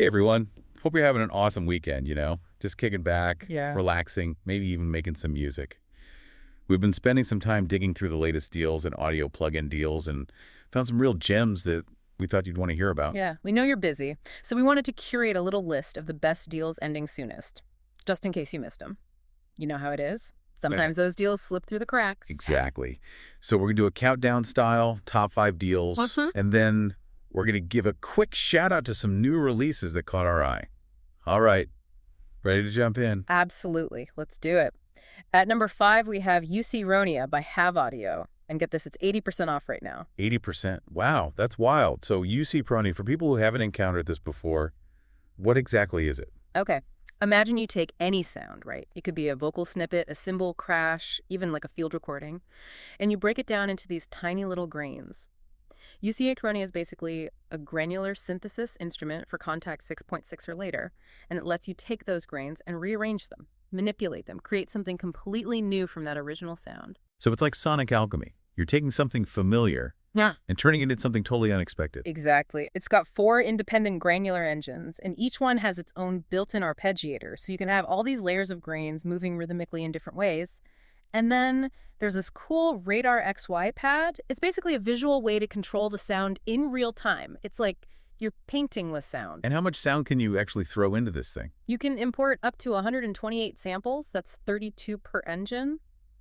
Hey, everyone. Hope you're having an awesome weekend, just kicking back, Yeah. relaxing, maybe even making some music. We've been spending some time digging through the latest deals and audio plug-in deals and found some real gems that we thought you'd want to hear about. Yeah, we know you're busy, so we wanted to curate a little list of the best deals ending soonest, just in case you missed them. You know how it is. Yeah. Sometimes those deals slip through the cracks. Exactly. So we're going to do a countdown style, top 5 deals, and then we're going to give a quick shout out to some new releases that caught our eye. All right. Ready to jump in? Absolutely. Let's do it. At number 5, we have UC Ronia by Have Audio. And get this, it's 80% off right now. 80%. Wow, that's wild. So UC Prony, for people who haven't encountered this before, what exactly is it? Okay. Imagine you take any sound, right? It could be a vocal snippet, a cymbal crash, even like a field recording, and you break it down into these tiny little grains. UC Ronia is basically a granular synthesis instrument for contact 6.6 or later, and it lets you take those grains and rearrange them, manipulate them, create something completely new from that original sound. So it's like sonic alchemy. You're taking something familiar and turning it into something totally unexpected. Exactly. It's got 4 independent granular engines, and each one has its own built-in arpeggiator, so you can have all these layers of grains moving rhythmically in different ways. And then there's this cool Radar XY pad. It's basically a visual way to control the sound in real time. It's like you're painting with sound. And how much sound can you actually throw into this thing? You can import up to 128 samples. That's 32 per engine.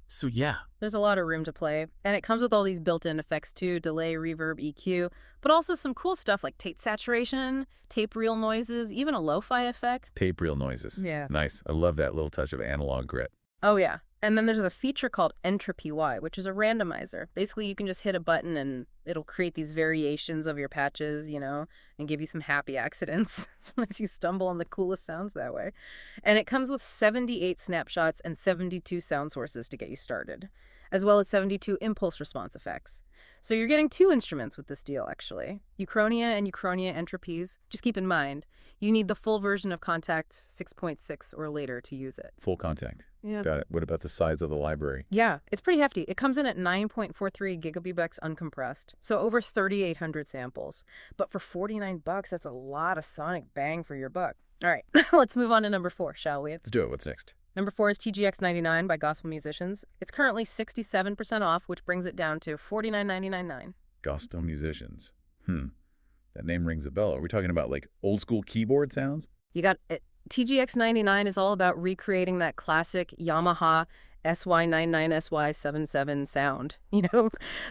So yeah. There's a lot of room to play. And it comes with all these built-in effects too, delay, reverb, EQ, but also some cool stuff like tape saturation, tape reel noises, even a lo-fi effect. Tape reel noises. Yeah. Nice. I love that little touch of analog grit. Oh, yeah. And then there's a feature called Entropy Y, which is a randomizer. Basically, you can just hit a button and it'll create these variations of your patches, and give you some happy accidents. Sometimes you stumble on the coolest sounds that way. And it comes with 78 snapshots and 72 sound sources to get you started, as well as 72 impulse response effects. So you're getting 2 instruments with this deal, actually. Uchronia and Uchronia Entropies. Just keep in mind, you need the full version of Contact 6.6 or later to use it. Full contact. Yeah. Got it. What about the size of the library? Yeah, it's pretty hefty. It comes in at 9.43 gigabytes uncompressed, so over 3,800 samples. But for $49, that's a lot of sonic bang for your buck. All right, let's move on to number 4, shall we? Let's do it. What's next? Number 4 is TGX99 by Gospel Musicians. It's currently 67% off, which brings it down to $49.99. Gospel Musicians. That name rings a bell. Are we talking about like old school keyboard sounds? You got it. TGX99 is all about recreating that classic Yamaha SY99 SY77 sound.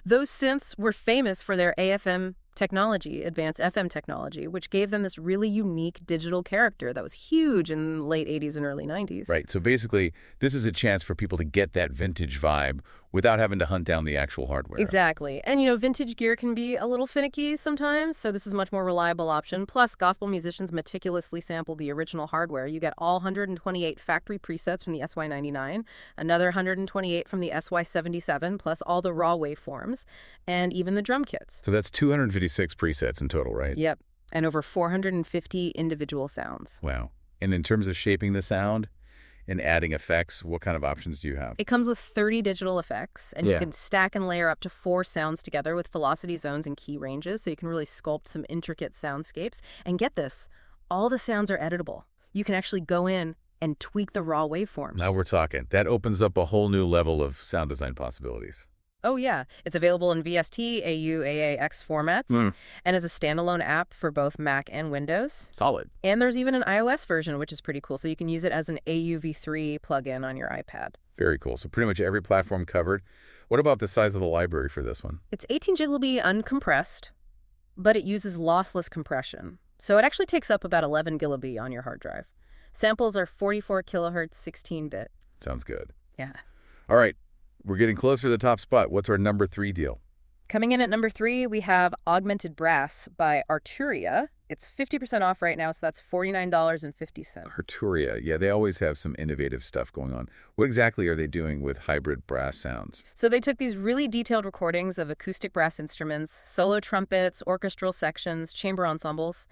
Those synths were famous for their AFM technology, advanced FM technology, which gave them this really unique digital character that was huge in the late 80s and early 90s. Right. So basically, this is a chance for people to get that vintage vibe without having to hunt down the actual hardware. Exactly. And, vintage gear can be a little finicky sometimes, so this is a much more reliable option. Plus, Gospel Musicians meticulously sample the original hardware. You get all 128 factory presets from the SY99, another 128 from the SY77, plus all the raw waveforms, and even the drum kits. So that's 256 presets in total, right? Yep. And over 450 individual sounds. Wow. And in terms of shaping the sound and adding effects, what kind of options do you have? It comes with 30 digital effects, and you can stack and layer up to 4 sounds together with velocity zones and key ranges, so you can really sculpt some intricate soundscapes. And get this, all the sounds are editable. You can actually go in and tweak the raw waveforms. Now we're talking. That opens up a whole new level of sound design possibilities. Oh, yeah. It's available in VST, AU, AAX formats, and as a standalone app for both Mac and Windows. Solid. And there's even an iOS version, which is pretty cool, so you can use it as an AUV3 plugin on your iPad. Very cool. So pretty much every platform covered. What about the size of the library for this one? It's 18 gigabyte uncompressed, but it uses lossless compression. So it actually takes up about 11 gigabyte on your hard drive. Samples are 44 kilohertz 16-bit. Sounds good. Yeah. All right. We're getting closer to the top spot. What's our number 3 deal? Coming in at number 3, we have Augmented Brass by Arturia. It's 50% off right now, so that's $49.50. Arturia. Yeah, they always have some innovative stuff going on. What exactly are they doing with hybrid brass sounds? So they took these really detailed recordings of acoustic brass instruments, solo trumpets, orchestral sections, chamber ensembles,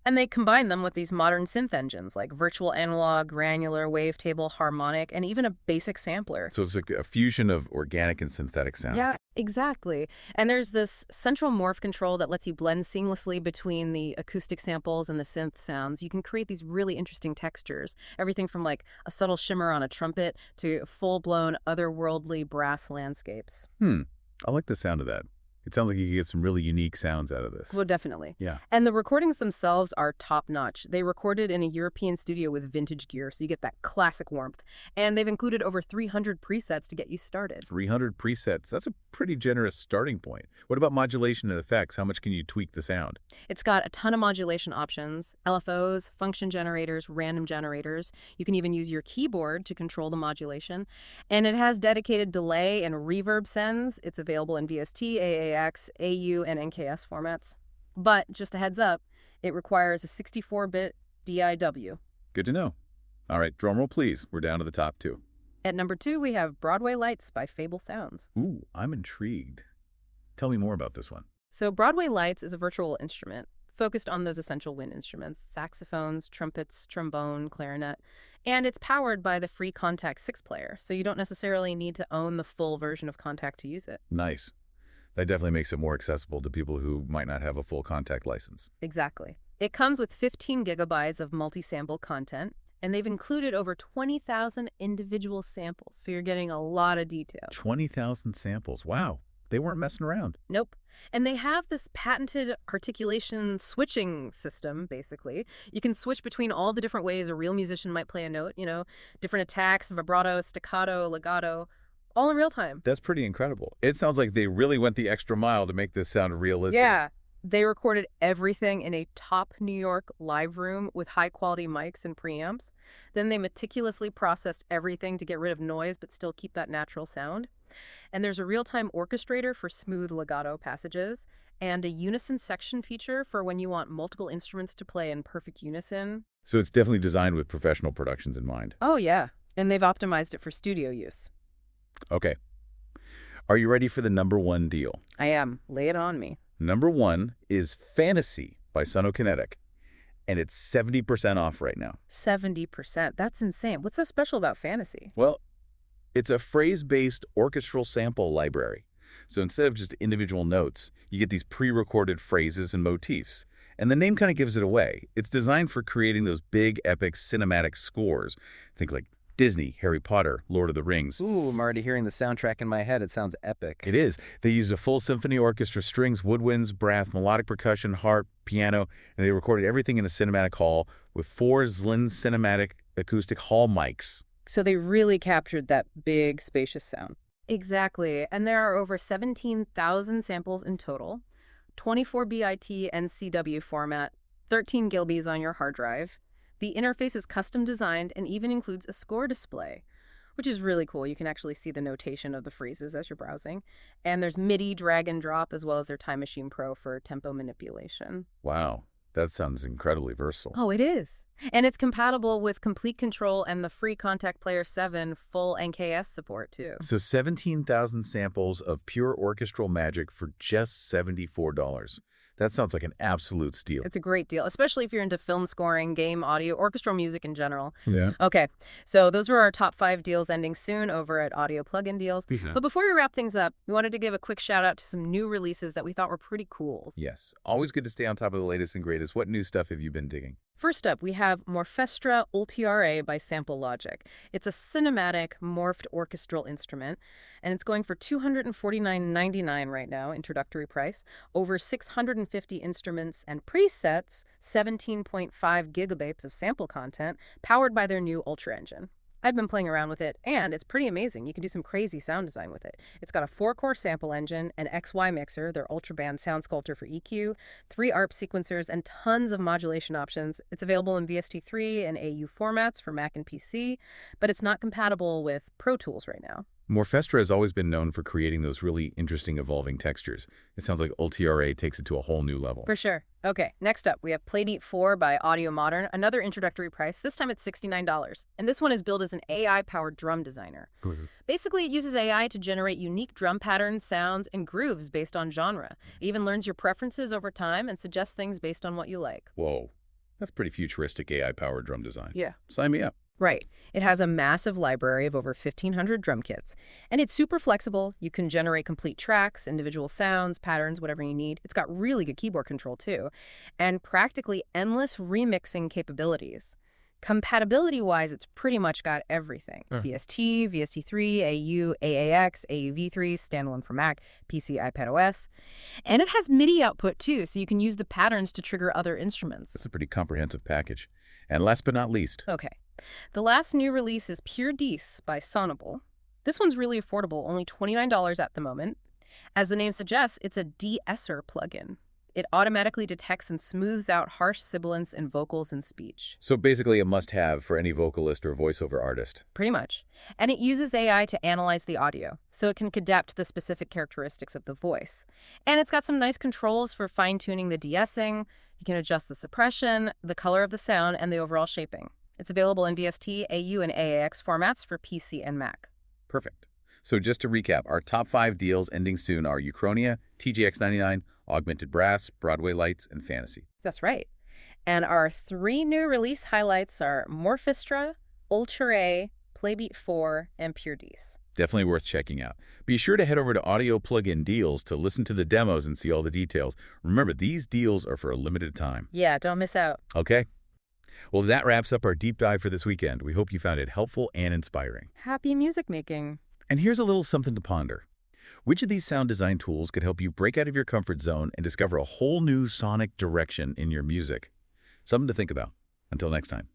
and they combined them with these modern synth engines like virtual analog, granular, wavetable, harmonic, and even a basic sampler. So it's like a fusion of organic and synthetic sound. Yeah, Exactly. And there's this central morph control that lets you blend seamlessly between the acoustic samples and the synth sounds. You can create these really interesting textures, everything from like a subtle shimmer on a trumpet to full-blown otherworldly brass landscapes. I like the sound of that. It sounds like you could get some really unique sounds out of this. Well, definitely. Yeah. And the recordings themselves are top-notch. They recorded in a European studio with vintage gear, so you get that classic warmth. And they've included over 300 presets to get you started. 300 presets. That's a pretty generous starting point. What about modulation and effects? How much can you tweak the sound? It's got a ton of modulation options, LFOs, function generators, random generators. You can even use your keyboard to control the modulation. And it has dedicated delay and reverb sends. It's available in VST, AAX, AU, and NKS formats. But just a heads up, it requires a 64-bit DIW. Good to know. All right, drumroll please. We're down to the top 2. At number 2, we have Broadway Lights by Fable Sounds. Ooh, I'm intrigued. Tell me more about this one. So Broadway Lights is a virtual instrument focused on those essential wind instruments, saxophones, trumpets, trombone, clarinet, and it's powered by the free Contact 6 player, so you don't necessarily need to own the full version of Contact to use it. Nice. That definitely makes it more accessible to people who might not have a full Contact license. Exactly. It comes with 15 gigabytes of multi-sample content, and they've included over 20,000 individual samples, so you're getting a lot of detail. 20,000 samples. Wow. They weren't messing around. Nope. And they have this patented articulation switching system, basically. You can switch between all the different ways a real musician might play a note, different attacks, vibrato, staccato, legato, all in real time. That's pretty incredible. It sounds like they really went the extra mile to make this sound realistic. Yeah. They recorded everything in a top New York live room with high-quality mics and preamps. Then they meticulously processed everything to get rid of noise but still keep that natural sound. And there's a real-time orchestrator for smooth legato passages and a unison section feature for when you want multiple instruments to play in perfect unison. So it's definitely designed with professional productions in mind. Oh, yeah. And they've optimized it for studio use. Okay. Are you ready for the number 1 deal? I am. Lay it on me. Number 1 is Fantasy by Sonokinetic, and it's 70% off right now. 70%. That's insane. What's so special about Fantasy? Well, it's a phrase-based orchestral sample library. So instead of just individual notes, you get these pre-recorded phrases and motifs. And the name kind of gives it away. It's designed for creating those big, epic, cinematic scores. Think like Disney, Harry Potter, Lord of the Rings. Ooh, I'm already hearing the soundtrack in my head. It sounds epic. It is. They used a full symphony orchestra, strings, woodwinds, brass, melodic percussion, harp, piano, and they recorded everything in a cinematic hall with 4 Zlin cinematic acoustic hall mics. So they really captured that big, spacious sound. Exactly. And there are over 17,000 samples in total, 24 bit and CW format, 13 gilbys on your hard drive. The interface is custom designed and even includes a score display, which is really cool. You can actually see the notation of the phrases as you're browsing. And there's MIDI drag and drop as well as their Time Machine Pro for tempo manipulation. Wow. That sounds incredibly versatile. Oh, it is. And it's compatible with Complete Control and the free Contact Player 7 full NKS support, too. So 17,000 samples of pure orchestral magic for just $74. That sounds like an absolute steal. It's a great deal, especially if you're into film scoring, game audio, orchestral music in general. Yeah. Okay, so those were our top 5 deals ending soon over at Audio Plugin Deals. Yeah. But before we wrap things up, we wanted to give a quick shout out to some new releases that we thought were pretty cool. Yes. Always good to stay on top of the latest and greatest. What new stuff have you been digging? First up, we have Morphestra Ultra by Sample Logic. It's a cinematic, morphed orchestral instrument, and it's going for $249.99 right now, introductory price. Over 650 instruments and presets, 17.5 gigabytes of sample content, powered by their new Ultra engine. I've been playing around with it, and it's pretty amazing. You can do some crazy sound design with it. It's got a 4-core sample engine, an XY mixer, their Ultraband sound sculptor for EQ, 3 ARP sequencers, and tons of modulation options. It's available in VST3 and AU formats for Mac and PC, but it's not compatible with Pro Tools right now. Morphestra has always been known for creating those really interesting evolving textures. It sounds like Ultra takes it to a whole new level. For sure. Okay, next up, we have Playdeep 4 by Audio Modern, another introductory price. This time it's $69. And this one is billed as an AI-powered drum designer. Basically, it uses AI to generate unique drum patterns, sounds, and grooves based on genre. It even learns your preferences over time and suggests things based on what you like. Whoa. That's pretty futuristic AI-powered drum design. Yeah. Sign me up. Right. It has a massive library of over 1,500 drum kits, and it's super flexible. You can generate complete tracks, individual sounds, patterns, whatever you need. It's got really good keyboard control, too, and practically endless remixing capabilities. Compatibility-wise, it's pretty much got everything. VST, VST3, AU, AAX, AUV3, standalone for Mac, PC, iPad OS. And it has MIDI output, too, so you can use the patterns to trigger other instruments. That's a pretty comprehensive package. And last but not least, Okay. The last new release is Pure Dis by Sonable. This one's really affordable, only $29 at the moment. As the name suggests, it's a de-esser plugin. It automatically detects and smooths out harsh sibilants in vocals and speech. so basically a must-have for any vocalist or voiceover artist. Pretty much. And it uses AI to analyze the audio, so it can adapt the specific characteristics of the voice. And it's got some nice controls for fine-tuning the de-essing. You can adjust the suppression, the color of the sound, and the overall shaping. It's available in VST, AU, and AAX formats for PC and Mac. Perfect. So just to recap, our top 5 deals ending soon are Uchronia, TGX99, Augmented Brass, Broadway Lights, and Fantasy. That's right. And our 3 new release highlights are Morphestra, Ultra, Playbeat 4, and Pure Dis. Definitely worth checking out. Be sure to head over to Audio Plugin Deals to listen to the demos and see all the details. Remember, these deals are for a limited time. Yeah, don't miss out. Okay? Well, that wraps up our deep dive for this weekend. We hope you found it helpful and inspiring. Happy music making. And here's a little something to ponder. Which of these sound design tools could help you break out of your comfort zone and discover a whole new sonic direction in your music? Something to think about. Until next time.